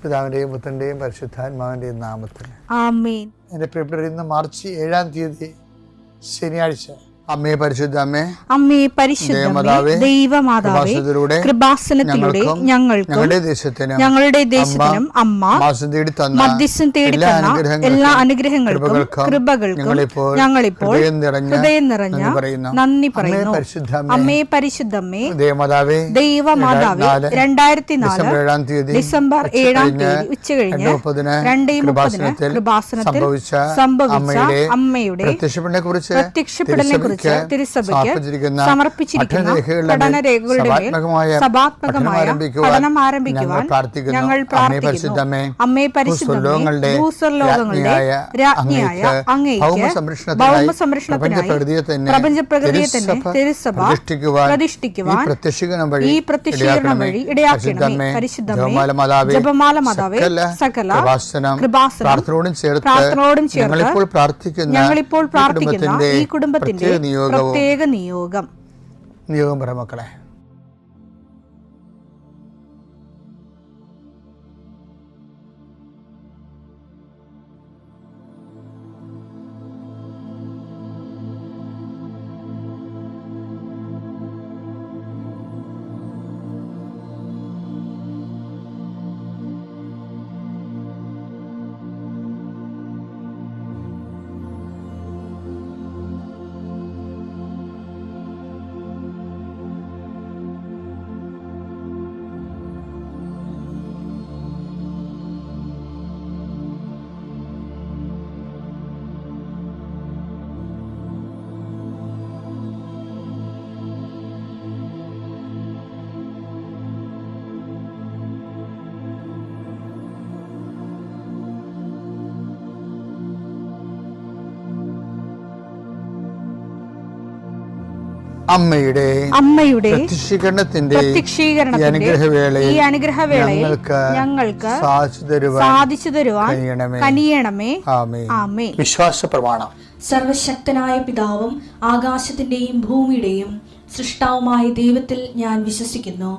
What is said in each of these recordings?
പിതാവിന്റെയും പുത്രന്റെയും പരിശുദ്ധാത്മാവിന്റെയും നാമത്തിൽ ആമേൻ. എൻ്റെ പ്രിയപ്പെട്ടവർ, ഇന്ന് മാർച്ച് 7-ാം തീയതി ശനിയാഴ്ച. അമ്മേ പരിശുദ്ധ അമ്മേ, അമ്മേ പരിശുദ്ധമേ, ദൈവമാതാവേ, കൃപാസനത്തിലൂടെ ഞങ്ങൾക്കും ഞങ്ങളുടെ ദേശത്തിനും അമ്മ മധ്യസ്ഥം തേടി തന്ന എല്ലാ അനുഗ്രഹങ്ങൾക്കും കൃപകൾക്കും ഞങ്ങളിപ്പോൾ ഹൃദയം നിറഞ്ഞ നന്ദി പറയുന്നു. അമ്മേ പരിശുദ്ധമേ, ദൈവമാതാവേ, 2004 ഡിസംബർ 7-ാം തീയതി ഉച്ചകഴിഞ്ഞ് 2:30 കൃപാസനത്തിൽ സംഭവിച്ച അമ്മയുടെ പ്രത്യക്ഷപ്പെടലിനെ കുറിച്ച് തിരുസഭയ്ക്ക് സമർപ്പിച്ചിരിക്കുന്ന പഠനരേഖകളുടെ മേൽ സഭാത്മകമായ പഠനം ആരംഭിക്കുവാൻ ഞങ്ങൾ പ്രാർത്ഥിക്കുന്നു. അമ്മേ പരിശുദ്ധമേ, ഭൂസ്വർലോകങ്ങളുടെ രാജ്ഞിയായ അങ്ങേയ്ക്ക് ഭൗമസംരക്ഷണത്തിനായി പ്രപഞ്ചപ്രകൃതിയെ തന്നെ തിരുസഭ പ്രതിഷ്ഠിക്കുവാൻ ഈ പ്രത്യക്ഷീകരണം വഴി ഇടയാക്കണമേ. പരിശുദ്ധമേ, ജപമാല മാതാവേ, സകല കൃപാസനം പ്രാർത്ഥനയോടും ചേർത്ത് ഞങ്ങളിപ്പോൾ പ്രാർത്ഥിക്കുന്ന ഈ കുടുംബത്തിന്റെ പ്രത്യേക നിയോഗം പറ മക്കളെ. അമ്മയുടെ പ്രത്യക്ഷീകരണത്തിന്റെ ഈ അനുഗ്രഹവേളയിൽ ഞങ്ങൾക്ക് സാധിച്ചു തരുവാൻ കനിയണമേ. ആമേൻ. വിശ്വാസ പ്രമാണം. സർവശക്തനായ പിതാവും ആകാശത്തിന്റെയും ഭൂമിയുടെയും സൃഷ്ടാവുമായ ദൈവത്തിൽ ഞാൻ വിശ്വസിക്കുന്നു.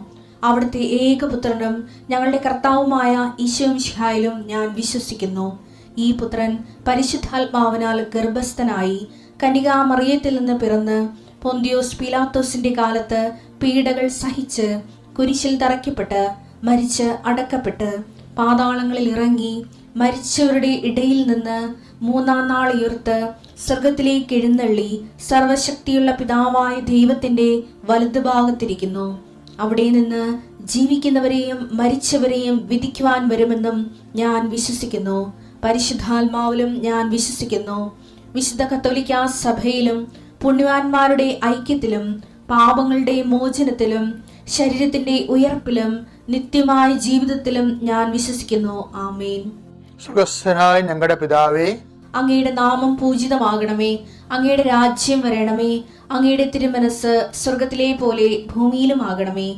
അവിടുത്തെ ഏകപുത്രനും ഞങ്ങളുടെ കർത്താവുമായ ഈശോ മിശിഹായിലും ഞാൻ വിശ്വസിക്കുന്നു. ഈ പുത്രൻ പരിശുദ്ധാത്മാവിനാൽ ഗർഭസ്ഥനായി കന്യകാമറിയത്തിൽ നിന്ന് പിറന്ന് പൊന്തിയോസ് പീലാത്തോസിന്റെ കാലത്ത് പീഡകൾ സഹിച്ച് കുരിശിൽ തറയ്ക്കപ്പെട്ട് മരിച്ച് അടക്കപ്പെട്ട് പാതാളങ്ങളിൽ ഇറങ്ങി മരിച്ചവരുടെ ഇടയിൽ നിന്ന് 3-ാം നാൾ ഉയർത്ത് സ്വർഗത്തിലേക്ക് എഴുന്നള്ളി സർവശക്തിയുള്ള പിതാവായ ദൈവത്തിന്റെ വലതുഭാഗത്തിരിക്കുന്നു. അവിടെ നിന്ന് ജീവിക്കുന്നവരെയും മരിച്ചവരെയും വിധിക്കുവാൻ വരുമെന്നും ഞാൻ വിശ്വസിക്കുന്നു. പരിശുദ്ധാത്മാവിലും ഞാൻ വിശ്വസിക്കുന്നു. വിശുദ്ധ കത്തോലിക്കാ സഭയിലും പുണ്യവാന്മാരുടെ ഐക്യത്തിലും പാപങ്ങളുടെ മോചനത്തിലും ശരീരത്തിന്റെ ഉയർപ്പിലും നിത്യമായ ജീവിതത്തിലും ഞാൻ വിശ്വസിക്കുന്നു. ആമേൻ. സുഖസ്ഥനായ ഞങ്ങളുടെ പിതാവേ, അങ്ങയുടെ നാമം പൂജിതമാകണമേ. അങ്ങയുടെ രാജ്യം വരണമേ. അങ്ങയുടെ തിരുമനസ് സ്വർഗത്തിലെ പോലെ ഭൂമിയിലും ആകണമേ.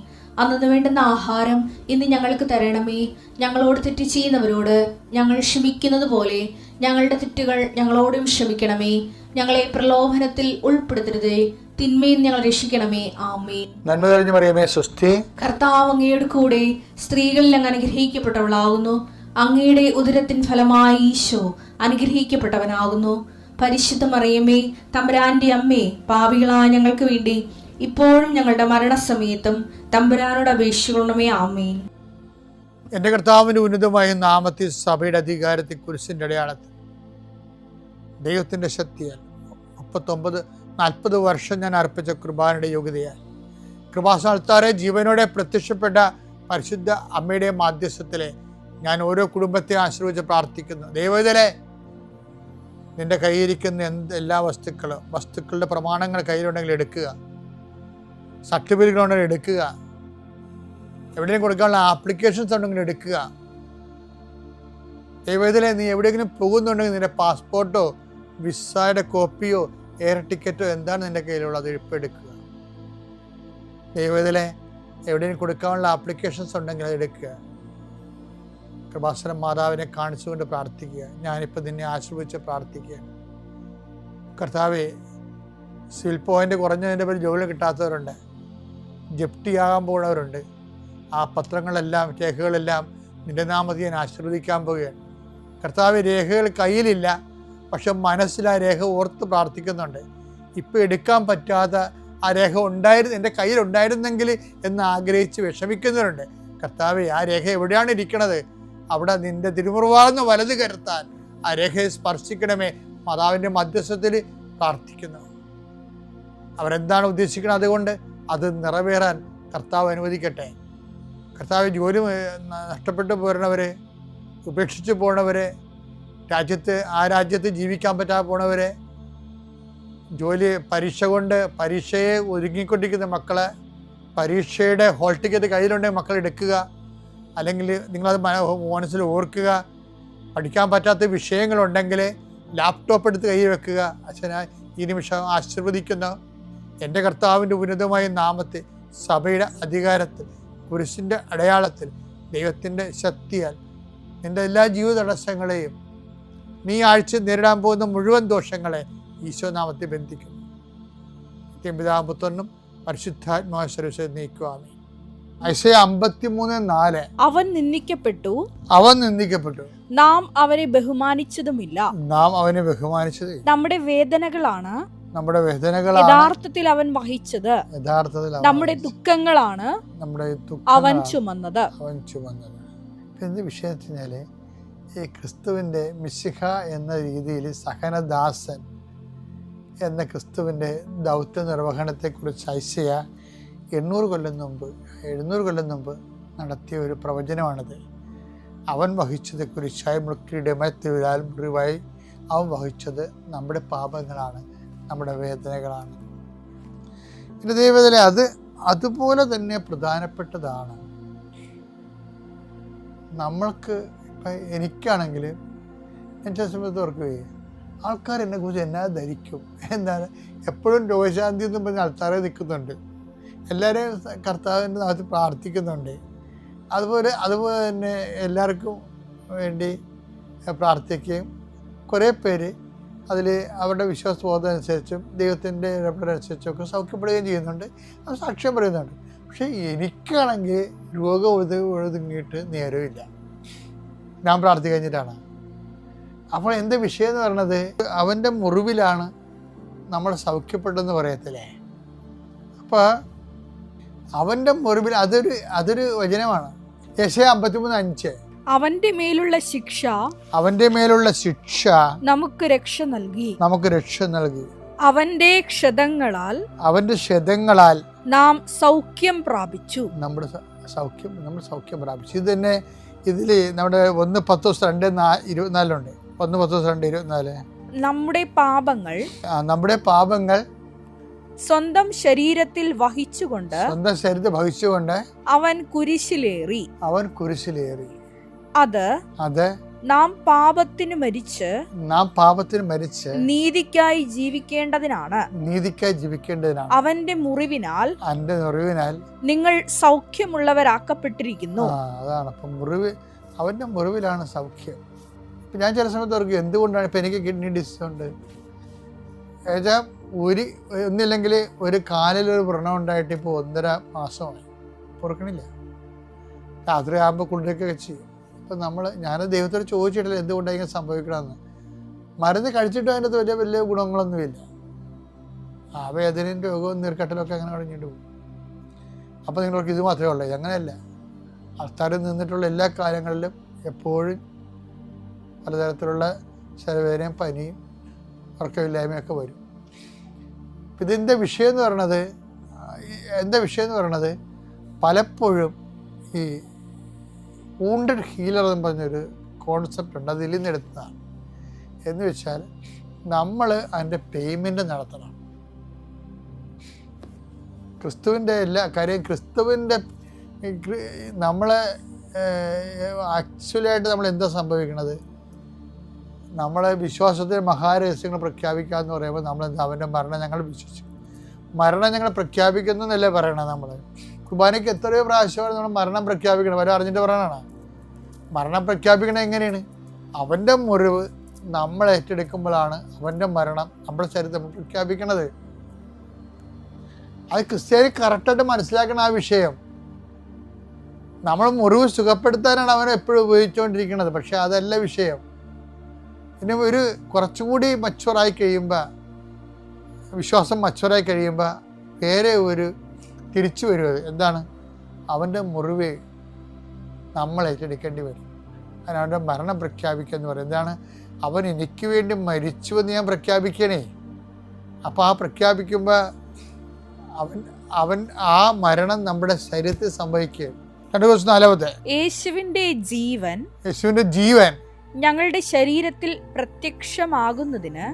അന്നു വേണ്ടുന്ന ആഹാരം ഇന്ന് ഞങ്ങൾക്ക് തരണമേ. ഞങ്ങളോട് തെറ്റ് ചെയ്യുന്നവരോട് ഞങ്ങൾ ക്ഷമിക്കുന്നത് പോലെ ഞങ്ങളുടെ തെറ്റുകൾ ഞങ്ങളോടും ക്ഷമിക്കണമേ. ഞങ്ങളെ പ്രലോഭനത്തിൽ ഉൾപ്പെടുത്തരുതേ, തിന്മയിൽ ഞങ്ങൾ രക്ഷിക്കണമേ. ആമേൻ. നന്മ നിറഞ്ഞ മറിയമേ, സ്വസ്തി. കർത്താവ് അങ്ങയുടെ കൂടെ സ്ത്രീകളിൽ അങ്ങ് അനുഗ്രഹിക്കപ്പെട്ടവളാകുന്നു. അങ്ങയുടെ ഉദരത്തിൻ ഫലമായി ഈശോ അനുഗ്രഹിക്കപ്പെട്ടവനാകുന്നു. പരിശുദ്ധ മറിയമേ, തമ്പുരാന്റെ അമ്മേ, പാപികളായ ഞങ്ങൾക്ക് വേണ്ടി ഇപ്പോഴും ഞങ്ങളുടെ മരണസമയത്തും തമ്പുരാനോട് അപേക്ഷിക്കണമേ. ആമേൻ. എൻ്റെ കർത്താവിൻ്റെ ഉന്നതമായ നാമത്തിൽ സഭയുടെ അധികാരത്തിൽ കുരിശിൻ്റെ അടയാളത്തിൽ ദൈവത്തിൻ്റെ ശക്തിയാൽ 39-40 വർഷം ഞാൻ അർപ്പിച്ച കൃപാനയുടെ യോഗ്യതയാൽ കൃപാസ്ഥാനത്താറെ ജീവനോടെ പ്രത്യക്ഷപ്പെട്ട പരിശുദ്ധ അമ്മയുടെ മാധ്യസ്ഥത്തിലെ ഞാൻ ഓരോ കുടുംബത്തെ ആശ്രയിച്ച് പ്രാർത്ഥിക്കുന്നു. ദൈവത്തിലെ നിന്റെ കയ്യിരിക്കുന്ന എല്ലാ വസ്തുക്കളുടെ പ്രമാണങ്ങൾ കയ്യിലുണ്ടെങ്കിൽ എടുക്കുക, സർട്ടിഫിക്കറ്റുകളുണ്ടെങ്കിൽ എടുക്കുക, എവിടെയും കൊടുക്കാനുള്ള ആപ്ലിക്കേഷൻസ് ഉണ്ടെങ്കിൽ എടുക്കുക. ദൈവത്തിലെ നീ എവിടെയെങ്കിലും പോകുന്നുണ്ടെങ്കിൽ നിന്റെ പാസ്പോർട്ടോ വിസയുടെ കോപ്പിയോ എയർ ടിക്കറ്റോ എന്താണ് നിന്റെ കയ്യിലുള്ളത്, എടുക്കുക. ദൈവത്തിലെ എവിടെയും കൊടുക്കാനുള്ള ആപ്ലിക്കേഷൻസ് ഉണ്ടെങ്കിൽ അത് എടുക്കുക. കൃപാസന മാതാവിനെ കാണിച്ചുകൊണ്ട് പ്രാർത്ഥിക്കുക. ഞാനിപ്പോൾ നിന്നെ ആശ്രയിച്ച് പ്രാർത്ഥിക്കുക. കർത്താവേ, സിവിൽ പോയിന്റ് കുറഞ്ഞതിൻ്റെ പേര് ജോലി കിട്ടാത്തവരുണ്ട്, ജപ്തിയാകാൻ പോകുന്നവരുണ്ട്. ആ പത്രങ്ങളെല്ലാം രേഖകളെല്ലാം നിന്റെ നാമത്തിൽ ഞാൻ ആശീർവദിക്കാൻ പോവുകയാണ്. കർത്താവ്, രേഖകൾ കയ്യിലില്ല, പക്ഷെ മനസ്സിൽ ആ രേഖ ഓർത്ത് പ്രാർത്ഥിക്കുന്നുണ്ട്. ഇപ്പം എടുക്കാൻ പറ്റാത്ത ആ രേഖ എൻ്റെ കയ്യിലുണ്ടായിരുന്നെങ്കിൽ എന്ന് ആഗ്രഹിച്ച് വിഷമിക്കുന്നവരുണ്ട്. കർത്താവെ, ആ രേഖ എവിടെയാണ് ഇരിക്കണത്? അവിടെ നിന്റെ തിരുമുറിവാർന്ന് വലത് കരുത്താൻ ആ രേഖയെ സ്പർശിക്കണമേ. മാതാവിൻ്റെ മധ്യസ്ഥത്തിൽ പ്രാർത്ഥിക്കുന്നു. അവരെന്താണ് ഉദ്ദേശിക്കുന്നത്, അതുകൊണ്ട് അത് നിറവേറാൻ കർത്താവ് അനുവദിക്കട്ടെ. കർത്താവ്, ജോലി നഷ്ടപ്പെട്ടു പോരണവരെ, ഉപേക്ഷിച്ച് പോണവരെ, ആ രാജ്യത്ത് ജീവിക്കാൻ പറ്റാതെ പോണവരെ, പരീക്ഷയെ ഒരുങ്ങിക്കൊണ്ടിരിക്കുന്ന മക്കളെ, പരീക്ഷയുടെ ഹോൾ ടിക്കറ്റ് കയ്യിലുണ്ടെങ്കിൽ മക്കൾ എടുക്കുക. അല്ലെങ്കിൽ നിങ്ങളത് മനസ്സിൽ ഓർക്കുക. പഠിക്കാൻ പറ്റാത്ത വിഷയങ്ങളുണ്ടെങ്കിൽ ലാപ്ടോപ്പ് എടുത്ത് കയ്യിൽ വെക്കുക. അച്ഛനായി ഈ നിമിഷം ആശീർവദിക്കുന്ന എൻ്റെ കർത്താവിൻ്റെ ഉന്നതമായ നാമത്തിൽ, സഭയുടെ അധികാരത്തിൽ, കുരിശിൻ്റെ അടയാളത്തിൽ, ദൈവത്തിൻ്റെ ശക്തിയാൽ നിൻ്റെ എല്ലാ ജീവിത തടസ്സങ്ങളെയും, നീ ആഴ്ച നേരിടാൻ പോകുന്ന മുഴുവൻ ദോഷങ്ങളെ ഈശോ നാമത്തിൽ ബന്ധിക്കുന്നു. പിതാവും പുത്രനും പരിശുദ്ധാത്മാവായ സർവ്വശക്തനും നീക്കുവാമേ. ഐസയ 53:4 അവൻ നിന്ദിക്കപ്പെട്ടു, നാം അവനെ ബഹുമാനിച്ചതുമില്ല. നമ്മുടെ വേദനകളാണ് യഥാർത്ഥത്തിൽ അവൻ വഹിച്ചത്, നമ്മുടെ ദുഃഖങ്ങളാണ് അവൻ ചുമന്നത്. എന്ത് വിഷയത്തിനാല് ഈ ക്രിസ്തുവിൻ്റെ മിശിഹ എന്ന രീതിയിൽ സഹനദാസൻ എന്ന ക്രിസ്തുവിൻ്റെ ദൗത്യ നിർവഹണത്തെക്കുറിച്ച് ഐസയ 700 കൊല്ലം മുമ്പ് നടത്തിയ ഒരു പ്രവചനമാണിത്. അവൻ വഹിച്ചത് കുരിശായി മുൾക്കിയുടെ മരത്തിലാൽ മുറിവായി അവൻ വഹിച്ചത് നമ്മുടെ പാപങ്ങളാണ്, നമ്മുടെ വേദനകളാണ്. എൻ്റെ ദൈവത്തിലെ അതുപോലെ തന്നെ പ്രധാനപ്പെട്ടതാണ്. നമ്മൾക്ക് ഇപ്പം എനിക്കാണെങ്കിൽ എൻ്റെ സമയത്ത് ഓർക്കുകയെ ആൾക്കാർ എന്നെക്കുറിച്ച് എന്നാ ധരിക്കും, എന്താണ് എപ്പോഴും രോഗശാന്തി എന്നും പറഞ്ഞ് ആൾക്കാരെ നിൽക്കുന്നുണ്ട്. എല്ലാവരെയും കർത്താവിൻ്റെ നാമത്തിൽ പ്രാർത്ഥിക്കുന്നുണ്ട്. അതുപോലെ തന്നെ എല്ലാവർക്കും വേണ്ടി പ്രാർത്ഥിക്കുകയും കുറേ പേര് അതിൽ അവരുടെ വിശ്വാസബോധം അനുസരിച്ചും ദൈവത്തിൻ്റെ ഇടപെടലനുസരിച്ചും ഒക്കെ സൗഖ്യപ്പെടുകയും ചെയ്യുന്നുണ്ട്, അത് സാക്ഷ്യം പറയുന്നുണ്ട്. പക്ഷേ എനിക്കാണെങ്കിൽ രോഗം ഒഴുതുങ്ങിയിട്ട് നേരമില്ല, ഞാൻ പ്രാർത്ഥിച്ചു കഴിഞ്ഞിട്ടാണ്. അപ്പോൾ എൻ്റെ വിഷയം എന്ന് പറയുന്നത്, അവൻ്റെ മുറിവിലാണ് നമ്മൾ സൗഖ്യപ്പെട്ടെന്ന് പറയത്തില്ലേ. അപ്പോൾ അവൻ്റെ മുറിവിൽ അതൊരു വചനമാണ്. യെശയ്യാ 53:5 അവന്റെ മേലുള്ള ശിക്ഷ നമുക്ക് രക്ഷ നൽകി, അവന്റെ ക്ഷതങ്ങളാൽ നാം സൗഖ്യം പ്രാപിച്ചു. നമ്മൾ സൗഖ്യം പ്രാപിച്ചു. ഇത് തന്നെ ഇതിൽ നമ്മുടെ 1:10-2:24 1:10-2:24 നമ്മുടെ പാപങ്ങൾ സ്വന്തം ശരീരത്തിൽ വഹിച്ചുകൊണ്ട് അവൻ കുരിശിലേറി. അത് നാം പാപത്തിന് മരിച്ച് നീതിക്കായി ജീവിക്കേണ്ടതിനാണ്. അവന്റെ മുറിവിനാൽ നിങ്ങൾ സൗഖ്യമുള്ളവരാക്കപ്പെട്ടിരിക്കുന്നു. അതാണ് അപ്പം അവന്റെ മുറിവിലാണ് സൗഖ്യം. ഇപ്പം ഞാൻ ചില സമയത്ത് ഓർക്കും, എന്തുകൊണ്ടാണ് ഇപ്പം എനിക്ക് കിഡ്നി ഡിസീസ് ഉണ്ട്, ഒന്നില്ലെങ്കിൽ ഒരു കാലിലൊരു വ്രണം ഉണ്ടായിട്ട് ഇപ്പോൾ 1.5 മാസമായി, ഓർക്കണില്ല. രാത്രി ആകുമ്പോൾ കുളിയൊക്കെ ചെയ്യും. ഇപ്പം ഞാൻ ദൈവത്തോട് ചോദിച്ചിട്ടില്ല എന്തുകൊണ്ടാണ് ഇങ്ങനെ സംഭവിക്കണമെന്ന്. മരുന്ന് കഴിച്ചിട്ടും അതിൻ്റെ വലിയ ഗുണങ്ങളൊന്നുമില്ല. ആ വേദനയും രോഗവും നീർക്കെട്ടലൊക്കെ അങ്ങനെ കഴിഞ്ഞിട്ട് പോകും. അപ്പോൾ നിങ്ങൾക്ക് ഇത് മാത്രമേ ഉള്ളൂ. അങ്ങനെയല്ല, ആൾക്കാർ നിന്നിട്ടുള്ള എല്ലാ കാര്യങ്ങളിലും എപ്പോഴും പലതരത്തിലുള്ള ശരീരവേദനയും പനിയും ഉറക്കമില്ലായ്മയൊക്കെ വരും. ഇതിൻ്റെ വിഷയം എന്ന് പറയണത് പലപ്പോഴും ഈ വൂണ്ടഡ് ഹീലർ എന്ന് പറഞ്ഞൊരു കോൺസെപ്റ്റ് ഉണ്ട്, അതിൽ നിന്ന് എടുത്തതാണ്. എന്ന് വെച്ചാൽ നമ്മൾ അതിൻ്റെ പേയ്മെൻറ്റ് നടത്തണം. ക്രിസ്തുവിൻ്റെ എല്ലാ കാര്യം നമ്മളെ ആക്ച്വലായിട്ട് നമ്മൾ എന്താ സംഭവിക്കണത്, നമ്മളെ വിശ്വാസത്തിൽ മഹാരഹസ്യങ്ങൾ പ്രഖ്യാപിക്കാമെന്ന് പറയുമ്പോൾ നമ്മൾ അവൻ്റെ മരണം ഞങ്ങൾ വിശ്വസിച്ചു, മരണം ഞങ്ങൾ പ്രഖ്യാപിക്കുന്നു എന്നല്ലേ പറയണത്. നമ്മൾ കുർബാനയ്ക്ക് എത്രയോ പ്രാവശ്യമാണ് നമ്മൾ മരണം പ്രഖ്യാപിക്കണം, വരെ അറിഞ്ഞിട്ട് പറയണതാണ്. മരണം പ്രഖ്യാപിക്കണത് എങ്ങനെയാണ്? അവൻ്റെ മുറിവ് നമ്മൾ ഏറ്റെടുക്കുമ്പോഴാണ് അവൻ്റെ മരണം നമ്മുടെ ശരീരത്തിൽ പ്രഖ്യാപിക്കണത്. അത് ക്രിസ്ത്യാനി കറക്റ്റായിട്ട് മനസ്സിലാക്കണം ആ വിഷയം. നമ്മൾ മുറിവ് സുഖപ്പെടുത്താനാണ് അവൻ എപ്പോഴും ഉപയോഗിച്ചുകൊണ്ടിരിക്കുന്നത്. പക്ഷേ അതല്ല വിഷയം. പിന്നെ ഒരു കുറച്ചും കൂടി മച്ചുവറായി കഴിയുമ്പോൾ, വിശ്വാസം മച്ചുവറായി കഴിയുമ്പോൾ വേറെ ഒരു തിരിച്ചു വരുന്നത് എന്താണ്? അവൻ്റെ മുറിവ് നമ്മൾ ഏറ്റെടുക്കേണ്ടി വരും. അതിന് അവൻ്റെ മരണം പ്രഖ്യാപിക്കുക എന്ന് പറയും. എന്താണ്? അവൻ എനിക്ക് വേണ്ടി മരിച്ചു എന്ന് ഞാൻ പ്രഖ്യാപിക്കണേ. അപ്പോൾ ആ പ്രഖ്യാപിക്കുമ്പോൾ അവൻ ആ മരണം നമ്മുടെ ശരീരത്തിൽ സംഭവിക്കുക. 2:4 യേശുവിന്റെ ജീവൻ ഞങ്ങളുടെ ശരീരത്തിൽ പ്രത്യക്ഷമാകുന്നതിന്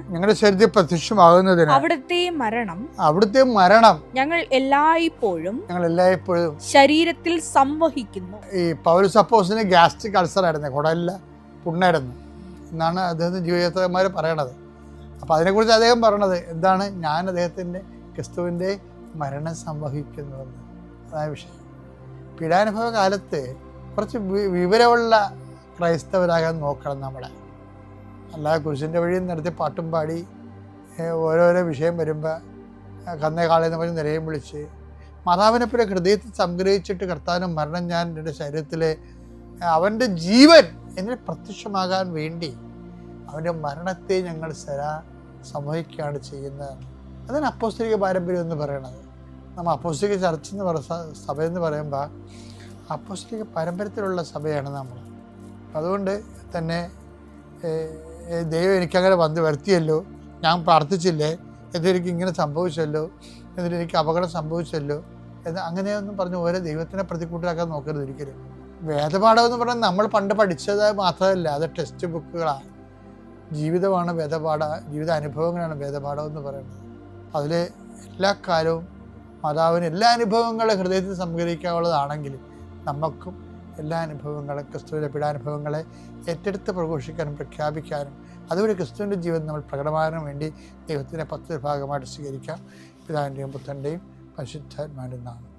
അവിടുത്തെ മരണം ഞങ്ങൾ എല്ലായ്പ്പോഴും ശരീരത്തിൽ സംവഹിക്കുന്നു. ഈ പൗലോസ് അപ്പോസ്തലന് ഗ്യാസ്ട്രിക് അൾസർ ആയിരുന്നു, കുടലിൽ പുണ്ണായിരുന്നു എന്നാണ് അദ്ദേഹത്തിൻ്റെ ജീവിതമാർ പറയണത്. അപ്പോൾ അതിനെക്കുറിച്ച് അദ്ദേഹം പറയണത് എന്താണ്? ഞാൻ അദ്ദേഹത്തിൻ്റെ ക്രിസ്തുവിൻ്റെ മരണം സംവഹിക്കുന്നുവെന്ന്. അതാണ് വിഷയം. പീഡാനുഭവ കാലത്ത് കുറച്ച് വിവരമുള്ള ക്രൈസ്തവരാകാൻ നോക്കണം നമ്മളെ. അല്ലാതെ കുരിശിൻ്റെ വഴിയിൽ നടത്തി പാട്ടും പാടി ഓരോരോ വിഷയം വരുമ്പോൾ കന്നേ കാളെന്ന് പറഞ്ഞ് നിരയും വിളിച്ച് മാതാവിനെപ്പോലെ ഹൃദയത്തിൽ സംഗ്രഹിച്ചിട്ട് കർത്താവിൻ്റെ മരണം ഞാൻ എൻ്റെ ശരീരത്തിൽ അവൻ്റെ ജീവൻ എന്നിൽ പ്രത്യക്ഷമാകാൻ വേണ്ടി അവൻ്റെ മരണത്തെ ഞങ്ങൾ സംവഹിക്കുകയാണ് ചെയ്യുന്നത്. അതാണ് അപ്പോസ്തലിക പാരമ്പര്യം എന്ന് പറയണത്. നമ്മൾ അപ്പോസ്തലിക ചർച്ച സഭയെന്ന് പറയുമ്പോൾ അപ്പോസ്തലിക പാരമ്പര്യത്തിലുള്ള സഭയാണ് നമ്മൾ. അതുകൊണ്ട് തന്നെ ദൈവം എനിക്കങ്ങനെ വരുത്തിയല്ലോ, ഞാൻ പ്രാർത്ഥിച്ചില്ലേ, എന്നിട്ടെനിക്ക് ഇങ്ങനെ സംഭവിച്ചല്ലോ, എന്നിട്ട് എനിക്ക് അപകടം സംഭവിച്ചല്ലോ എന്ന് അങ്ങനെയൊന്നും പറഞ്ഞ് ഓരോ ദൈവത്തിനെ പ്രതികൂട്ടിലാക്കാൻ നോക്കരുത് ഒരിക്കലും. വേദപാഠം എന്ന് പറഞ്ഞാൽ നമ്മൾ പണ്ട് പഠിച്ചത് മാത്രമല്ല, അത് ടെക്സ്റ്റ് ബുക്കുകളാണ്. ജീവിതമാണ് ജീവിത അനുഭവങ്ങളാണ് വേദപാഠം എന്ന് പറയുന്നത്. അതിൽ എല്ലാ കാലവും മാതാവിന് എല്ലാ അനുഭവങ്ങളും ഹൃദയത്തിൽ സംഗ്രഹിക്കാനുള്ളതാണെങ്കിൽ നമുക്കും എല്ലാ അനുഭവങ്ങളും ക്രിസ്തുവിൻ്റെ പീഡാനുഭവങ്ങളെ ഏറ്റെടുത്ത് പ്രഘോഷിക്കാനും പ്രഖ്യാപിക്കാനും അതുവഴി ക്രിസ്തുവിൻ്റെ ജീവിതം നമ്മൾ പ്രകടമാകാനും വേണ്ടി ദൈവത്തിൻ്റെ 10 ഭാഗമായിട്ട് സ്വീകരിക്കാം. പിതാവിൻ്റെയും പുത്രൻ്റെയും പരിശുദ്ധാത്മാവിൻ്റെയും നാമത്തിൽ.